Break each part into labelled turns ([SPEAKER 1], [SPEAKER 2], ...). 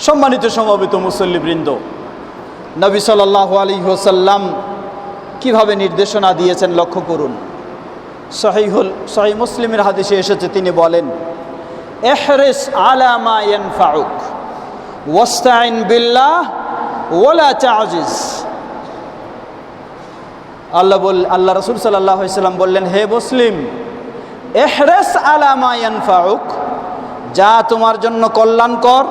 [SPEAKER 1] সম্মানিত সমবেত মুসল্লিবৃন্দ, নবী সাল্লাল্লাহু আলাইহি ওয়াসাল্লাম কীভাবে নির্দেশনা দিয়েছেন লক্ষ্য করুন। সহিহ মুসলিমের হাদিসে এসেছে, তিনি বলেন, ইহরিস আলা মা ইয়ানফাউক ওয়াস্তাইন বিল্লাহ ওয়ালা তাজিজ। আল্লাহ রাসূল সাল্লাল্লাহু আলাইহি ওয়াসাল্লাম বললেন, হে মুসলিম, ইহরিস আলা মা ইয়ানফাউক, যা তোমার জন্য কল্যাণকর,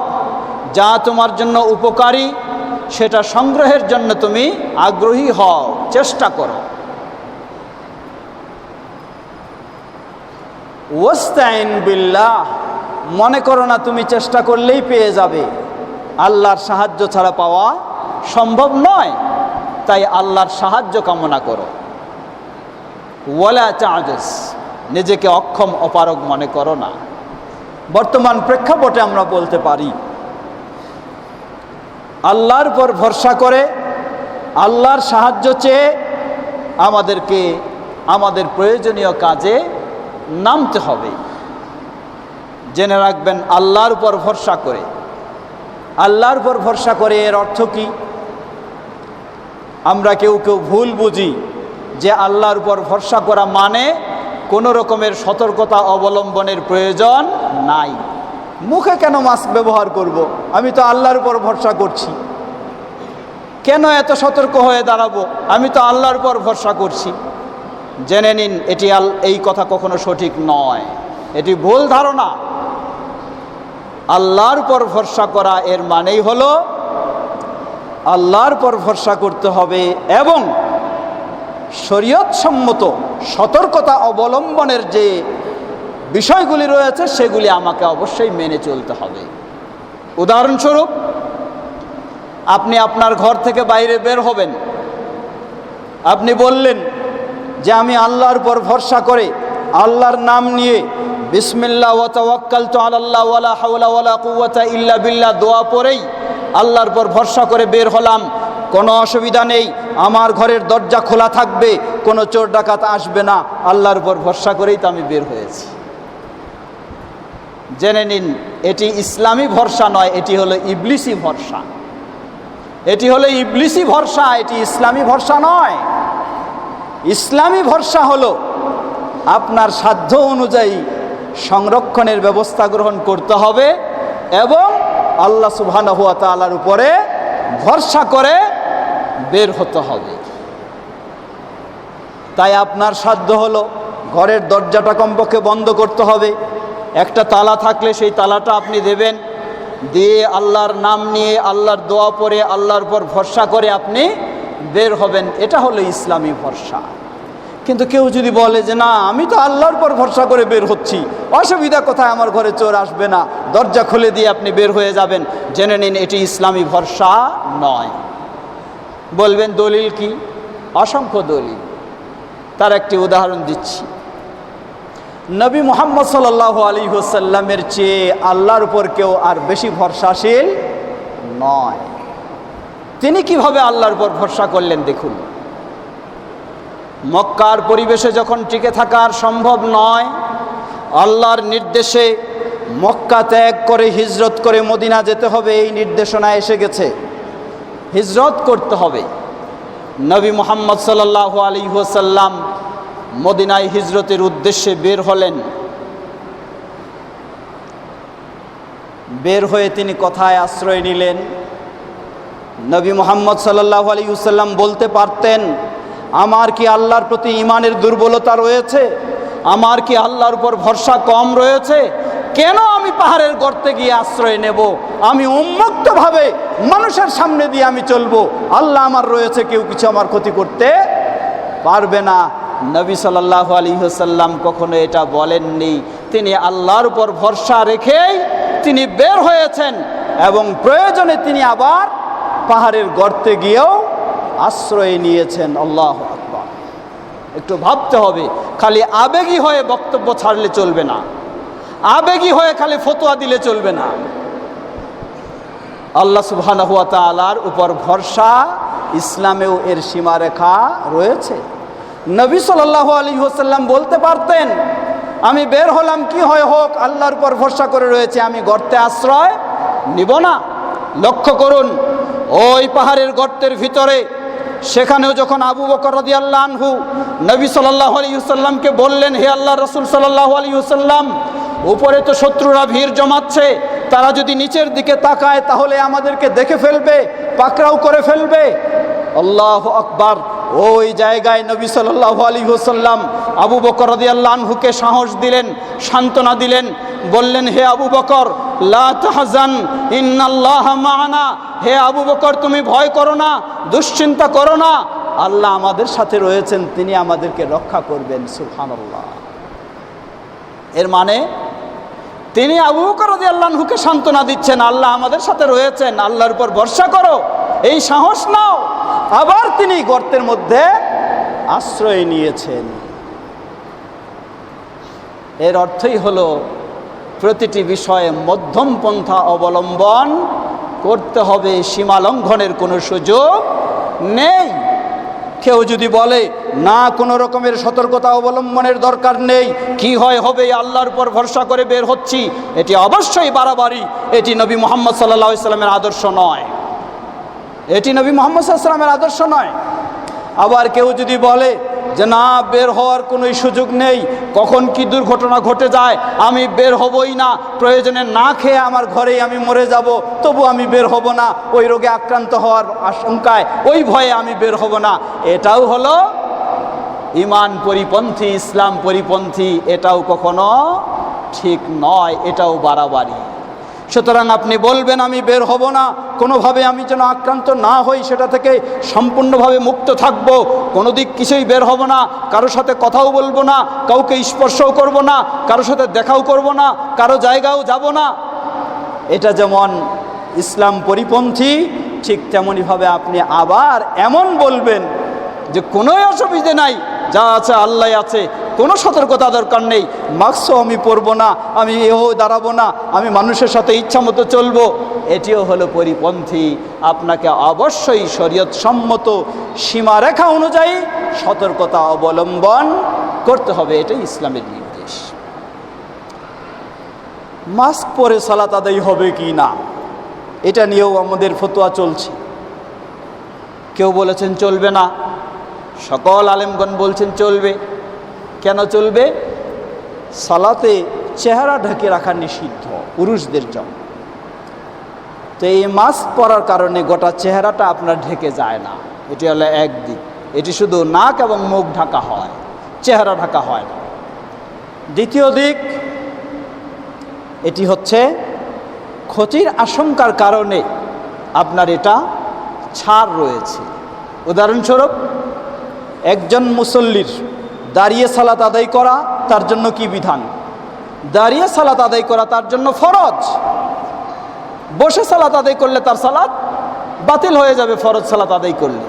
[SPEAKER 1] যা তোমার জন্য উপকারী, সেটা সংগ্রহের জন্য তুমি আগ্রহী হও, চেষ্টা করো। ওয়াস্তাইন বিল্লাহ, মনে করো না তুমি চেষ্টা করলেই পেয়ে যাবে। আল্লাহর সাহায্য ছাড়া পাওয়া সম্ভব নয়, তাই আল্লাহর সাহায্য কামনা করো। ওয়ালা তাজিজ, নিজেকে অক্ষম অপারগ মনে করো না। বর্তমান প্রেক্ষাপটে আমরা বলতে পারি, আল্লাহর উপর ভরসা করে আল্লাহর সাহায্য চেয়ে আমাদেরকে আমাদের প্রয়োজনীয় কাজে নামতে হবে। জেনে রাখবেন, আল্লাহর উপর ভরসা করে, আল্লাহর উপর ভরসা করে এর অর্থ কি? আমরা কেউ কেউ ভুল বুঝি যে আল্লাহর উপর ভরসা করা মানে কোনো রকমের সতর্কতা অবলম্বনের প্রয়োজন নাই। মুখে কেন মাস্ক ব্যবহার করব? আমি তো আল্লাহর উপর ভরসা করছি। কেন এত সতর্ক হয়ে দাঁড়াবো? আমি তো আল্লাহর উপর ভরসা করছি। জেনে নিন, এই কথা কখনো সঠিক নয়, এটি ভুল ধারণা। আল্লাহর উপর ভরসা করা এর মানেই হলো আল্লাহর উপর ভরসা করতে হবে এবং শরীয়তসম্মত সতর্কতা অবলম্বনের যে বিষয়গুলি রয়েছে সেগুলি আমাকে অবশ্যই মেনে চলতে হবে। উদাহরণস্বরূপ, আপনি আপনার ঘর থেকে বাইরে বের হবেন, আপনি বললেন যে আমি আল্লাহর উপর ভরসা করে আল্লাহর নাম নিয়ে বিসমিল্লাহ ওয়া তাওয়াক্কালতু আলাল্লাহ ওয়ালা হাওলা ওয়ালা কুওয়াতা ইল্লা বিল্লাহ দোয়া পড়েই আল্লাহর উপর ভরসা করে বের হলাম, কোনো অসুবিধা নেই, আমার ঘরের দরজা খোলা থাকবে, কোনো চোর ডাকাত আসবে না, আল্লাহর উপর ভরসা করেই তো আমি বের হয়েছি। জেনে নিন, এটি ইসলামী ভরসা নয়, এটি হলো ইবলিসি ভরসা। এটি হলো ইবলিসি ভরসা, এটি ইসলামী ভরসা নয়। ইসলামী ভরসা হলো আপনার সাধ্য অনুযায়ী সংরক্ষণের ব্যবস্থা গ্রহণ করতে হবে এবং আল্লাহ সুবহানাহু ওয়া তাআলার উপরে ভরসা করে বের হতে হবে। তাই আপনার সাধ্য হলো ঘরের দরজাটা কমপক্ষে বন্ধ করতে হবে। একটা তালা থাকলে সেই তালাটা আপনি দেবেন, দিয়ে আল্লাহর নাম নিয়ে আল্লাহর দোয়া পড়ে আল্লাহর উপর ভরসা করে আপনি বের হবেন। এটা হলো ইসলামী ভরসা। কিন্তু কেউ যদি বলে যে না, আমি তো আল্লাহর উপর ভরসা করে বের হচ্ছি, অসুবিধা কোথায়, আমার ঘরে চোর আসবে না, দরজা খুলে দিয়ে আপনি বের হয়ে যাবেন, জেনে নিন এটি ইসলামী ভরসা নয়। বলবেন দলিল কি? অসংখ্য দলিল। তার একটি উদাহরণ দিচ্ছি। নবী মুহাম্মদ সাল্লাল্লাহু আলাইহি ওয়াসাল্লামের চেয়ে আল্লাহর উপর কেউ আর বেশি ভরসাশীল নয়। তিনি কিভাবে আল্লাহর উপর ভরসা করলেন দেখুন। মক্কার পরিবেশে যখন টিকে থাকার সম্ভব নয়, আল্লাহর নির্দেশে মক্কা ত্যাগ করে হিজরত করে মদিনা যেতে হবে, এই নির্দেশনা এসে গেছে, হিজরত করতে হবে। নবী মুহাম্মদ সাল্লাল্লাহু আলাইহি ওয়াসাল্লাম মদিনায় হিজরতের উদ্দেশ্যে বের হলেন। বের হয়ে তিনি কোথায় আশ্রয় নিলেন? নবী মুহাম্মদ সাল্লাল্লাহু আলাইহি ওয়াসাল্লাম বলতে পারতেন, আমার কি আল্লাহর প্রতি ঈমানের দুর্বলতা রয়েছে? আমার কি আল্লাহর উপর ভরসা কম রয়েছে? কেন আমি পাহাড়ের গর্তে গিয়ে আশ্রয় নেব? আমি উন্মুক্তভাবে মানুষের সামনে দিয়ে আমি চলবো, আল্লাহ আমার রয়েছে, কেউ কিছু আমার ক্ষতি করতে পারবে না। নবী সাল্লাল্লাহু আলাইহি ওয়াসাল্লাম কখনো এটা বলেননি। তিনি আল্লাহর উপর ভরসা রেখেই তিনি বের হয়েছেন এবং প্রয়োজনে তিনি আবার পাহাড়ের গর্তে গিয়েও আশ্রয় নিয়েছেন। আল্লাহু আকবার। একটু ভাবতে হবে, খালি আবেগী হয়ে বক্তব্য ছাড়লে চলবে না, আবেগী হয়ে খালি ফতোয়া দিলে চলবে না। আল্লাহ সুবহানাহু ওয়া তাআলার উপর ভরসা ইসলামেও এর সীমারেখা রয়েছে। নবী সাল্লাল্লাহু আলাইহি ওয়াসাল্লাম বলতে পারতেন, আমি বের হলাম, কি হয় হোক, আল্লাহর উপর ভরসা করে রয়েছে, আমি গর্তে আশ্রয় নিব না। লক্ষ্য করুন, ওই পাহাড়ের গর্তের ভিতরে সেখানেও যখন আবু বকর রাদিয়াল্লাহু আনহু নবী সাল্লাল্লাহু আলাইহি ওয়াসাল্লামকে বললেন, হে আল্লাহর রাসূল সাল্লাল্লাহু আলাইহি ওয়াসাল্লাম, উপরে তো শত্রুরা ভিড় জমাচ্ছে, তারা যদি নিচের দিকে তাকায় তাহলে আমাদেরকে দেখে ফেলবে, পাকড়াও করে ফেলবে। আল্লাহু আকবার। ওই জায়গায় নবী সাল্লাল্লাহু আলাইহি ওয়াসাল্লাম আবু বকর রাদিয়াল্লাহু আনহুকে সাহস দিলেন, সান্ত্বনা দিলেন, বললেন, হে আবু বকর, লা তাহজান ইন্নাল্লাহা মা'ানা, হে আবু বকর তুমি ভয় করো না, দুশ্চিন্তা করো না, আল্লাহ আমাদের সাথে রয়েছেন, তিনি আমাদেরকে রক্ষা করবেন। সুবহানাল্লাহ। এর মানে তিনি আবু বকর রাদিয়াল্লাহু আনহুকে সান্ত্বনা দিচ্ছেন, আল্লাহ আমাদের সাথে রয়েছেন, আল্লাহর উপর ভরসা করো, এই সাহস নাও। আবার তিনি গর্তের মধ্যে আশ্রয় নিয়েছেন। এর অর্থই হলো প্রতিটি বিষয়ে মধ্যম পন্থা অবলম্বন করতে হবে, সীমা লঙ্ঘনের কোনো সুযোগ নেই। কেউ যদি বলে না, কোনো রকমের সতর্কতা অবলম্বনের দরকার নেই, কি হয় হবে, আল্লাহর উপর ভরসা করে বের হচ্ছি, এটি অবশ্যই বাড়াবাড়ি, এটি নবী মুহাম্মদ সাল্লাল্লাহু আলাইহি ওয়াসাল্লামের আদর্শ নয়, এটি নবী মুহাম্মদ সাল্লাল্লাহু আলাইহি ওয়াসাল্লামের আদর্শ নয়। আবার কেউ যদি বলে যে না, বের হওয়ার কোনো সুযোগ নেই, কখন কি দুর্ঘটনা ঘটে যায়, আমি বের হবই না, প্রয়োজনে না খেয়ে আমার ঘরেই আমি মরে যাব, তবু আমি বের হব না, ওই রোগে আক্রান্ত হওয়ার আশঙ্কায়, ওই ভয়ে আমি বের হব না, এটাও হলো ঈমান পরিপন্থী, ইসলাম পরিপন্থী, এটাও কখনো ঠিক নয়, এটাও বাড়াবাড়ি। সুতরাং আপনি বলবেন আমি বের হব না, কোনোভাবে আমি যেন আক্রান্ত না হই, সেটা থেকে সম্পূর্ণভাবে মুক্ত থাকব, কোনো দিক কিছুই বের হব না, কারোর সাথে কথাও বলবো না, কাউকে স্পর্শও করব না, কারোর সাথে দেখাও করব না, কারো জায়গাও যাব না, এটা যেমন ইসলাম পরিপন্থী, ঠিক তেমনইভাবে আপনি আবার এমন বলবেন যে কোনো অসুবিধে নাই, যা আছে আল্লাহ আছে, কোনো সতর্কতা দরকার নেই, মাস্কও আমি পরবো না, আমি এও দাঁড়াবো না, আমি মানুষের সাথে ইচ্ছা মতো চলবো, এটিও হলো পরিপন্থী। আপনাকে অবশ্যই শরীয়ত সম্মত সীমারেখা অনুযায়ী সতর্কতা অবলম্বন করতে হবে, এটাই ইসলামের নির্দেশ। মাস্ক পরে সালাত আদায় হবে কি না, এটা নিয়েও আমাদের ফতোয়া চলছে। কেউ বলেছেন চলবে না, সকল আলেমগণ বলছেন চলবে। কেন চলবে? সালাতে চেহারা ঢেকে রাখা নিষিদ্ধ পুরুষদের জন্য। তো এই মাস্ক পরার কারণে গোটা চেহারাটা আপনার ঢেকে যায় না, এটি হলো একদিক, এটি শুধু নাক এবং মুখ ঢাকা হয়, চেহারা ঢাকা হয় না। দ্বিতীয় দিক, এটি হচ্ছে ক্ষতির আশঙ্কার কারণে আপনার এটা ছাড় রয়েছে। উদাহরণস্বরূপ, একজন মুসল্লির দাঁড়িয়ে সালাত আদায় করা তার জন্য কি বিধান? দাঁড়িয়ে সালাত আদায় করা তার জন্য ফরজ। বসে সালাত আদায় করলে তার সালাত বাতিল হয়ে যাবে ফরজ সালাত আদায় করলে।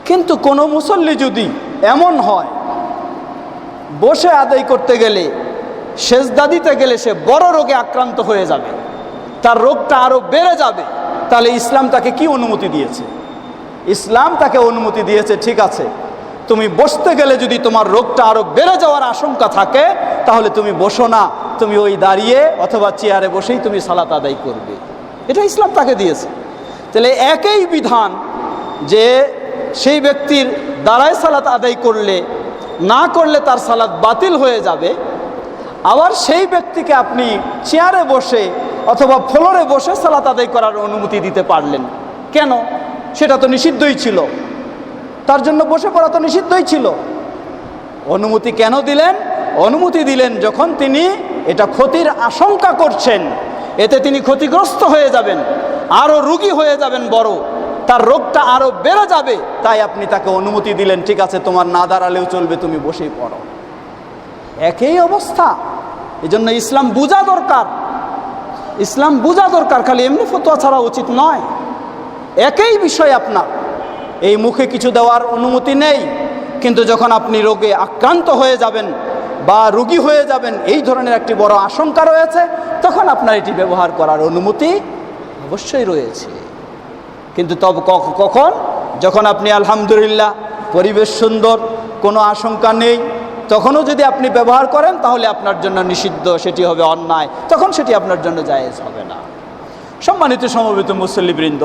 [SPEAKER 1] কিন্তু কোনো মুসল্লি যদি এমন হয় বসে আদায় করতে গেলে, সেজদা দিতে গেলে সে বড় রোগে আক্রান্ত হয়ে যাবে, তার রোগটা আরো বেড়ে যাবে, তাহলে ইসলাম তাকে কি অনুমতি দিয়েছে? ইসলাম তাকে অনুমতি দিয়েছে, ঠিক আছে, তুমি বসতে গেলে যদি তোমার রোগটা আরো বেড়ে যাওয়ার আশঙ্কা থাকে, তাহলে তুমি বসো না, তুমি ওই দাঁড়িয়ে অথবা চেয়ারে বসেই তুমি সালাত আদায় করবে, এটা ইসলাম তাকে দিয়েছে। তাহলে একই বিধান যে সেই ব্যক্তির দাঁড়ায় সালাত আদায় করলে, না করলে তার সালাত বাতিল হয়ে যাবে, আবার সেই ব্যক্তিকে আপনি চেয়ারে বসে অথবা ফ্লোরে বসে সালাত আদায় করার অনুমতি দিতে পারলেন কেন? সেটা তো নিষিদ্ধই ছিল, তার জন্য বসে পড়া তো নিষিদ্ধই ছিল। অনুমতি কেন দিলেন? অনুমতি দিলেন যখন তিনি এটা ক্ষতির আশঙ্কা করছেন, এতে তিনি ক্ষতিগ্রস্ত হয়ে যাবেন, আরও রোগী হয়ে যাবেন, বড় তার রোগটা আরও বেড়ে যাবে, তাই আপনি তাকে অনুমতি দিলেন, ঠিক আছে তোমার না দাঁড়ালেও চলবে, তুমি বসেই পড়ো। একই অবস্থা। এজন্য ইসলাম বোঝা দরকার, ইসলাম বোঝা দরকার, খালি এমনি ফতোয়া ছাড়া উচিত নয়। একই বিষয়, আপনার এই মুখে কিছু দেওয়ার অনুমতি নেই, কিন্তু যখন আপনি রোগে আক্রান্ত হয়ে যাবেন বা রোগী হয়ে যাবেন, এই ধরনের একটি বড় আশঙ্কা রয়েছে, তখন আপনার এটি ব্যবহার করার অনুমতি অবশ্যই রয়েছে। কিন্তু তবে কখন? যখন আপনি আলহামদুলিল্লাহ পরিবেশ সুন্দর, কোনো আশঙ্কা নেই, তখনও যদি আপনি ব্যবহার করেন তাহলে আপনার জন্য নিষিদ্ধ, সেটি হবে অন্যায়, তখন সেটি আপনার জন্য জায়েজ হবে না। সম্মানিত সম্মানিত সমবেত মুসল্লিবৃন্দ,